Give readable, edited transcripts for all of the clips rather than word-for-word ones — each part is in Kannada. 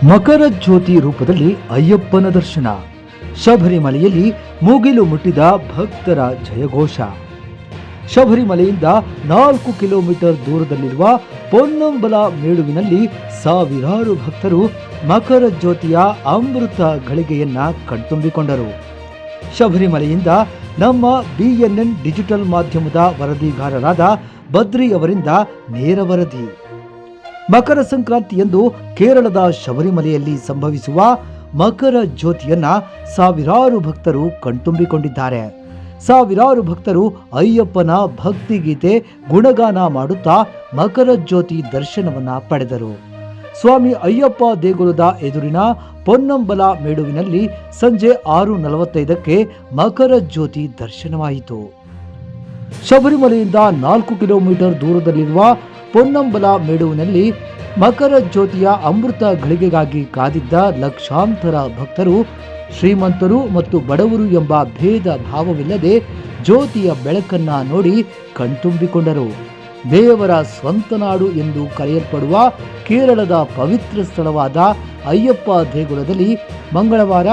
ಮಕರ ಜ್ಯೋತಿ ರೂಪದಲ್ಲಿ ಅಯ್ಯಪ್ಪನ ದರ್ಶನ. ಶಬರಿಮಲೆಯಲ್ಲಿ ಮುಗಿಲು ಮುಟ್ಟಿದ ಭಕ್ತರ ಜಯಘೋಷ. ಶಬರಿಮಲೆಯಿಂದ 4 ಕಿಲೋಮೀಟರ್ ದೂರದಲ್ಲಿರುವ ಪೊನ್ನಂಬಲ ಮೇಳುವಿನಲ್ಲಿ ಸಾವಿರಾರು ಭಕ್ತರು ಮಕರ ಜ್ಯೋತಿಯ ಅಮೃತ ಗಳಿಗೆಯನ್ನ ಕಣ್ತುಂಬಿಕೊಂಡರು. ಶಬರಿಮಲೆಯಿಂದ ನಮ್ಮ BNN ಡಿಜಿಟಲ್ ಮಾಧ್ಯಮದ ವರದಿಗಾರರಾದ ಬದ್ರಿ ಅವರಿಂದ ನೇರ ವರದಿ. ಮಕರ ಸಂಕ್ರಾಂತಿಯಂದು ಕೇರಳದ ಶಬರಿಮಲೆಯಲ್ಲಿ ಸಂಭವಿಸುವ ಮಕರ ಜ್ಯೋತಿಯನ್ನ ಸಾವಿರಾರು ಭಕ್ತರು ಕಣ್ತುಂಬಿಕೊಂಡಿದ್ದಾರೆ. ಸಾವಿರಾರು ಭಕ್ತರು ಅಯ್ಯಪ್ಪನ ಭಕ್ತಿಗೀತೆ ಗುಣಗಾನ ಮಾಡುತ್ತಾ ಮಕರ ಜ್ಯೋತಿ ದರ್ಶನವನ್ನ ಪಡೆದರು. ಸ್ವಾಮಿ ಅಯ್ಯಪ್ಪ ದೇಗುಲದ ಎದುರಿನ ಪೊನ್ನಂಬಲ ಮೇಡುವಿನಲ್ಲಿ ಸಂಜೆ 6:45ಕ್ಕೆ ಮಕರ ಜ್ಯೋತಿ ದರ್ಶನವಾಯಿತು. ಶಬರಿಮಲೆಯಿಂದ 4 ಕಿಲೋಮೀಟರ್ ದೂರದಲ್ಲಿರುವ ಪೊನ್ನಂಬಲ ಮೇಡುವಿನಲ್ಲಿ ಮಕರ ಜ್ಯೋತಿಯ ಅಮೃತ ಗಳಿಗೆಗಾಗಿ ಕಾದಿದ್ದ ಲಕ್ಷಾಂತರ ಭಕ್ತರು ಶ್ರೀಮಂತರು ಮತ್ತು ಬಡವರು ಎಂಬ ಭೇದ ಭಾವವಿಲ್ಲದೆ ಜ್ಯೋತಿಯ ಬೆಳಕನ್ನ ನೋಡಿ ಕಣ್ತುಂಬಿಕೊಂಡರು. ದೇವರ ಸ್ವಂತ ನಾಡು ಎಂದು ಕರೆಯಲ್ಪಡುವ ಕೇರಳದ ಪವಿತ್ರ ಸ್ಥಳವಾದ ಅಯ್ಯಪ್ಪ ದೇಗುಲದಲ್ಲಿ ಮಂಗಳವಾರ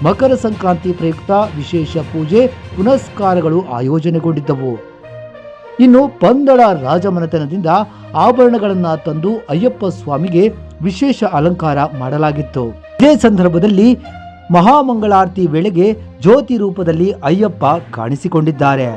ಮಕರ ಸಂಕ್ರಾಂತಿ ಪ್ರಯುಕ್ತ ವಿಶೇಷ ಪೂಜೆ ಪುನಸ್ಕಾರಗಳು ಆಯೋಜನೆಗೊಂಡಿದ್ದವು. ಇನ್ನು ಪಂದಳ ರಾಜಮನೆತನದಿಂದ ಆಭರಣಗಳನ್ನ ತಂದು ಅಯ್ಯಪ್ಪ ಸ್ವಾಮಿಗೆ ವಿಶೇಷ ಅಲಂಕಾರ ಮಾಡಲಾಗಿತ್ತು. ಇದೇ ಸಂದರ್ಭದಲ್ಲಿ ಮಹಾಮಂಗಳಾರತಿ ವೇಳೆಗೆ ಜ್ಯೋತಿ ರೂಪದಲ್ಲಿ ಅಯ್ಯಪ್ಪ ಕಾಣಿಸಿಕೊಂಡಿದ್ದಾರೆ.